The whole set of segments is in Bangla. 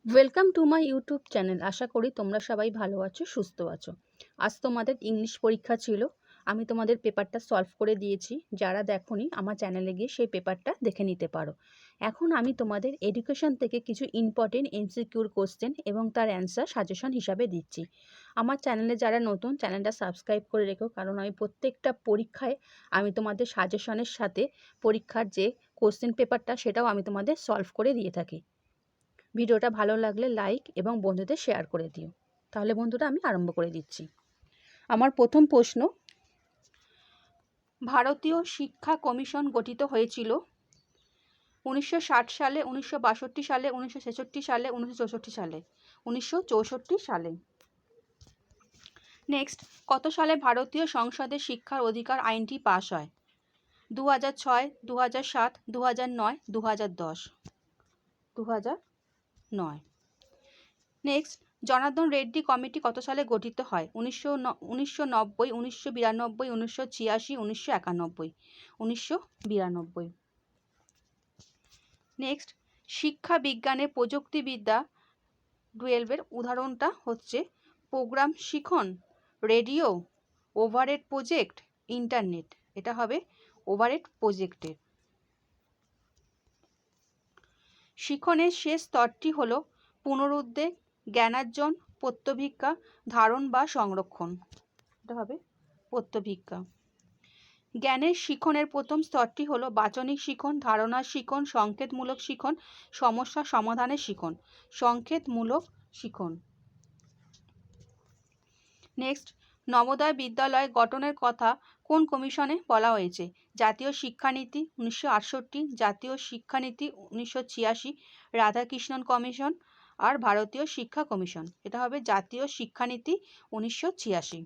Welcome to my YouTube channel. আশা করি তোমরা সবাই ভালো আছো, সুস্থ আছো। আজ তোমাদের ইংলিশ পরীক্ষা ছিল। আমি তোমাদের পেপারটা সলভ করে দিয়েছি। যারা দেখোনি আমার চ্যানেলে গিয়ে সেই পেপারটা দেখে নিতে পারো। এখন আমি তোমাদের এডুকেশন থেকে কিছু ইম্পর্টেন্ট এমসিকিউর কোশ্চেন এবং তার অ্যান্সার সাজেশন হিসাবে দিচ্ছি। আমার চ্যানেলে যারা নতুন, চ্যানেলটা সাবস্ক্রাইব করে রেখো, কারণ আমি প্রত্যেকটা পরীক্ষায় আমি তোমাদের সাজেশনের সাথে পরীক্ষার যে কোশ্চেন পেপারটা সেটাও আমি তোমাদের সলভ করে দিয়ে থাকি। ভিডিওটা ভালো লাগলে লাইক এবং বন্ধুদের শেয়ার করে দিও। তাহলে বন্ধুরা আমি আরম্ভ করে দিচ্ছি। আমার প্রথম প্রশ্ন, ভারতীয় শিক্ষা কমিশন গঠিত হয়েছিল 1960 সালে, 1962 সালে, 1966 সালে, 1964 সালে? 1964 সালে। নেক্সট, কত সালে ভারতীয় সংসদে শিক্ষার অধিকার আইনটি পাশ হয়? 2006, 2007, 2009, 2010? 2009। নেক্সট, জনার্দন রেড্ডি কমিটি কত সালে গঠিত হয়? 1990, 1992, 1986, 1991? 1992। নেক্সট, শিক্ষা বিজ্ঞানে প্রযুক্তিবিদ্যা 12-এর উদাহরণটা হচ্ছে প্রোগ্রাম শিখন, রেডিও, ওভারহেড প্রজেক্ট, ইন্টারনেট। এটা হবে ওভারহেড প্রজেক্টের। শিখনের শেষ স্তরটি হলো পুনরুদ্বেগ, জ্ঞানার্জন, প্রত্যভিজ্ঞা, ধারণ বা সংরক্ষণ। এটা হবে প্রত্যভিজ্ঞা। জ্ঞানের শিখনের প্রথম স্তরটি হলো বাচনিক শিখন, ধারণার শিখন, সংকেতমূলক শিখন, সমস্যা সমাধানের শিখন। সংকেতমূলক শিখন। নেক্সট, নবোদয় বিদ্যালয় গঠনের কথা কোন কমিশনে বলা হয়েছে? জাতীয় শিক্ষানীতি 1968, জাতীয় শিক্ষানীতি 1986, রাধাকৃষ্ণন কমিশন আর ভারতীয় শিক্ষা কমিশন। এটা হবে জাতীয় শিক্ষানীতি 1986।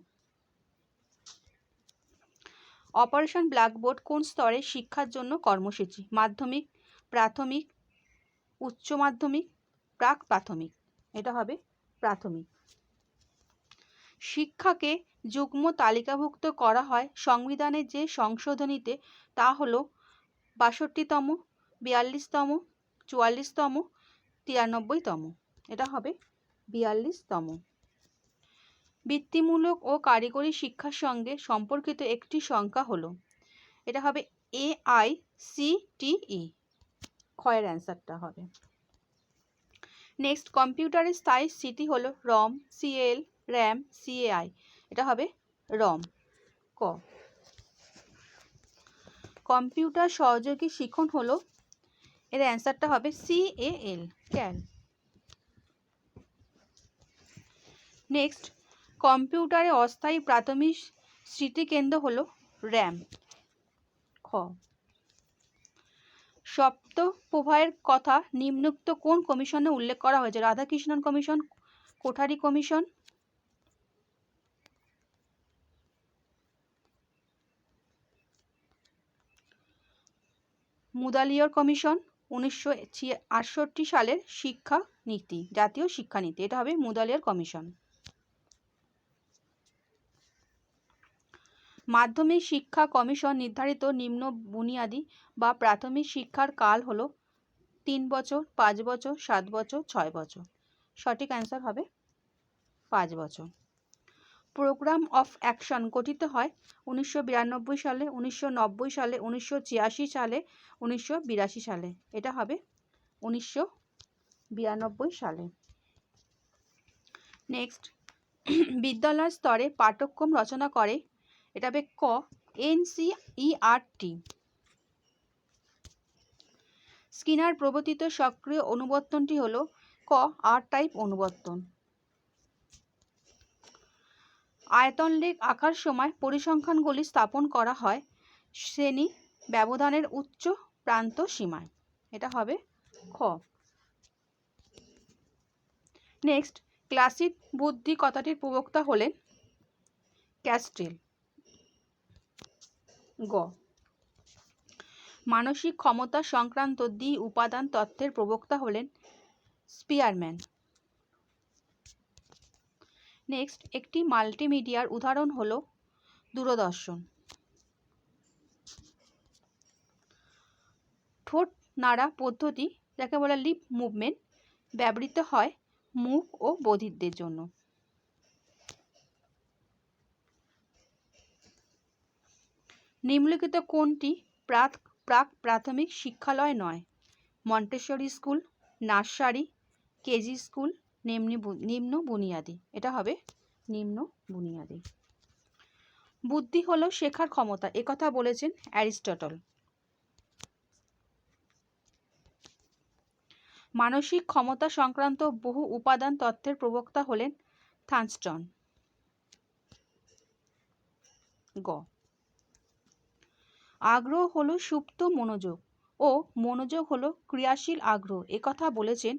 অপারেশন ব্ল্যাকবোর্ড কোন স্তরে শিক্ষার জন্য কর্মসূচি? মাধ্যমিক, প্রাথমিক, উচ্চ মাধ্যমিক, প্রাক প্রাথমিক? এটা হবে প্রাথমিক। শিক্ষাকে যুগ্ম তালিকাভুক্ত করা হয় সংবিধানের যে সংশোধনীতে, তা হলো 62তম, 42তম, 44তম, 93তম? এটা হবে 42তম। বৃত্তিমূলক ও কারিগরি শিক্ষার সঙ্গে সম্পর্কিত একটি সংখ্যা হলো? এটা হবে AICTE। ক্ষয়ের অ্যান্সারটা হবে। নেক্সট, কম্পিউটারের স্থায়ী স্মৃতি হলো রম, CL, RAM, CAI? এটা হবে রম। ক, কম্পিউটার সহযোগী শিখন হলো? এর অ্যান্সারটা হবে CAL, ক্যাল। নেক্সট, কম্পিউটারে অস্থায়ী প্রাথমিক স্মৃতিকেন্দ্র হলো RAM। খ, সপ্তপ্রবাহের কথা নিম্নোক্ত কোন কমিশনে উল্লেখ করা হয়েছে? Radhakrishnan commission, Kothari commission, Mudaliar commission? 1968 সালের শিক্ষা নীতি, জাতীয় শিক্ষানীতি। এটা হবে মুদালিয়ার কমিশন। মাধ্যমিক শিক্ষা কমিশন নির্ধারিত নিম্ন বুনিয়াদী বা প্রাথমিক শিক্ষার কাল হলো 3 বছর, 5 বছর, 7 বছর, 6 বছর? সঠিক অ্যান্সার হবে 5 বছর। প্রোগ্রাম অফ অ্যাকশন গঠিত হয় 1992 সালে, 1990 সালে, 1986 সালে, 1982 সালে? এটা হবে 1992 সালে। নেক্সট, বিদ্যালয় স্তরে পাঠ্যক্রম রচনা করে? এটা হবে ক, NCERT। স্কিনার প্রবর্তিত সক্রিয় অনুবর্তনটি হলো? ক, R টাইপ অনুবর্তন। আয়তন লেখ আঁকার সময় পরিসংখ্যানগুলি স্থাপন করা হয় শ্রেণী ব্যবধানের উচ্চ প্রান্ত সীমায়? এটা হবে খ। নেক্সট, ক্লাসিক বুদ্ধি কথাটির প্রবক্তা হলেন? ক্যাস্টেল। গ, মানসিক ক্ষমতা সংক্রান্ত দ্বি উপাদান তত্ত্বের প্রবক্তা হলেন? স্পিয়ারম্যান। নেক্সট, একটি মাল্টিমিডিয়ার উদাহরণ হলো দূরদর্শন। ঠোঁট নাড়া পদ্ধতি, যাকে বলে লিপ মুভমেন্ট, ব্যবহৃত হয় মূক ও বধিরদের জন্য। নিম্নলিখিত কোনটি প্রাক প্রাথমিক শিক্ষালয় নয়? Montessori school, nursery, KG school, নিম্ন বুনিয়াদি। এটা হবে নিম্ন বুনিয়াদি। বুদ্ধি হলো শেখার ক্ষমতা, একথা বলেছেন অ্যারিস্টটল। মানসিক ক্ষমতা সংক্রান্ত বহু উপাদান তত্ত্বের প্রবক্তা হলেন থার্নস্টন। গ। আগ্রহ হলো সুপ্ত মনোযোগ ও মনোযোগ হলো ক্রিয়াশীল আগ্রহ, একথা বলেছেন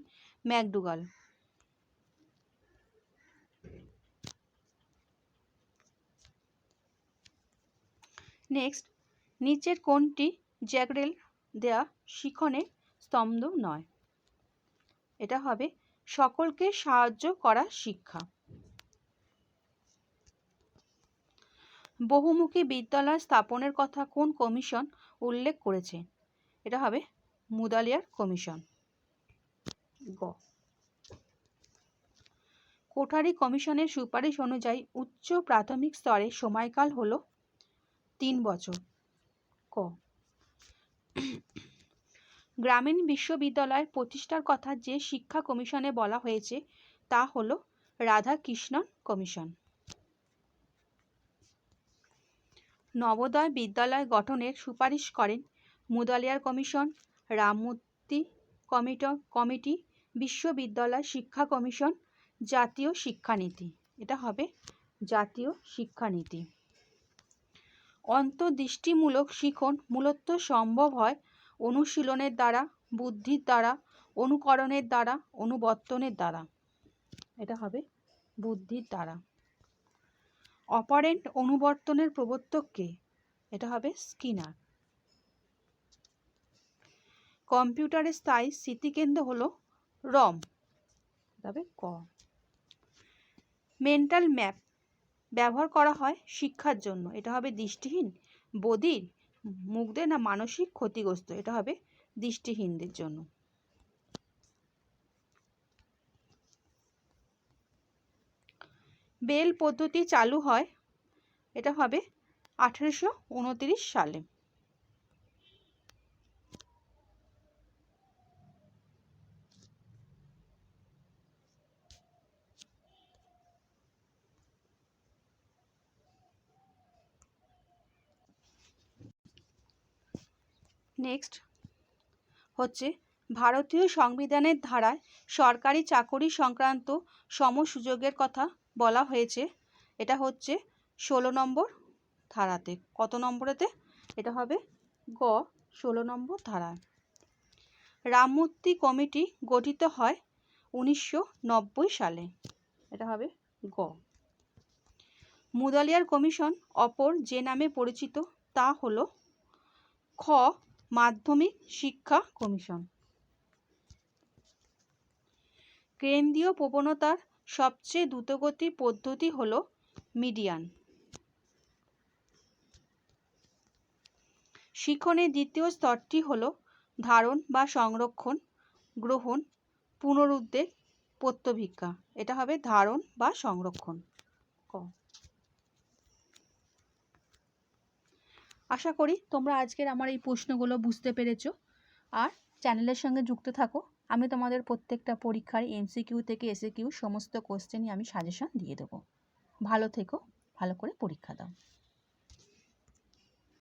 ম্যাকডুগাল। নেক্সট, নিচের কোনটি জ্যাকরেল দেয়া শিখনের স্তম্ভ নয়? এটা হবে সকলকে সাহায্য করা শিক্ষা। বহুমুখী বিদ্যালয় স্থাপনের কথা কোন কমিশন উল্লেখ করেছে? এটা হবে মুদালিয়ার কমিশন। গ। কোঠারি কমিশনের সুপারিশ অনুযায়ী উচ্চ প্রাথমিক স্তরে সময়কাল হলো 3 বছর। ক। গ্রামীণ বিশ্ববিদ্যালয় প্রতিষ্ঠার কথা যে শিক্ষা কমিশনে বলা হয়েছে তা হলো রাধাকৃষ্ণন কমিশন। নবোদয় বিদ্যালয় গঠনের সুপারিশ করেন মুদালিয়ার কমিশন, রামমূর্তি কমিটি, বিশ্ববিদ্যালয় শিক্ষা কমিশন, জাতীয় শিক্ষানীতি। এটা হবে জাতীয় শিক্ষানীতি। অন্তর্দৃষ্টিমূলক শিখন মূলত সম্ভব হয় অনুশীলনের দ্বারা, বুদ্ধির দ্বারা, অনুকরণের দ্বারা, অনুবর্তনের দ্বারা। এটা হবে বুদ্ধির দ্বারা। অপারেন্ট অনুবর্তনের প্রবর্তক কে? এটা হবে স্কিনার। কম্পিউটারের স্থায়ী স্মৃতিকেন্দ্র হলো রম। তবে ক। মেন্টাল ম্যাপ ব্যবহার করা হয় শিক্ষার জন্য, এটা হবে দৃষ্টিহীন, বধির, মুগ্ধের না মানসিক ক্ষতিগ্রস্ত। এটা হবে দৃষ্টিহীনদের জন্য। বেল পদ্ধতি চালু হয়, এটা হবে 1829 সালে। নেক্সট হচ্ছে ভারতীয় সংবিধানের ধারায় সরকারি চাকরি সংক্রান্ত সমসুযোগের কথা বলা হয়েছে। এটা হচ্ছে 16 নম্বর ধারাতে। কত নম্বরেতে? এটা হবে গ 16 নম্বর ধারায়। রামমূর্তি কমিটি গঠিত হয় 1990 সালে। এটা হবে গ। মুদালিয়ার কমিশন অপর যে নামে পরিচিত তা হলো খ মাধ্যমিক শিক্ষা কমিশন। কেন্দ্রীয় প্রবণতার সবচেয়ে দ্রুতগতি পদ্ধতি হলো মিডিয়ান। শিখনের দ্বিতীয় স্তরটি হলো ধারণ বা সংরক্ষণ, গ্রহণ, পুনরুদ্বেগ, প্রত্যভিজ্ঞা। এটা হবে ধারণ বা সংরক্ষণ। ক। আশা করি তোমরা আজকের আমার এই প্রশ্নগুলো বুঝতে পেরেছো। আর চ্যানেলের সঙ্গে যুক্ত থাকো। আমি তোমাদের প্রত্যেকটা পরীক্ষার এমসিকিউ থেকে এসএকিউ সমস্ত কোশ্চেনই আমি সাজেশন দিয়ে দেবো। ভালো থেকো, ভালো করে পরীক্ষা দাও।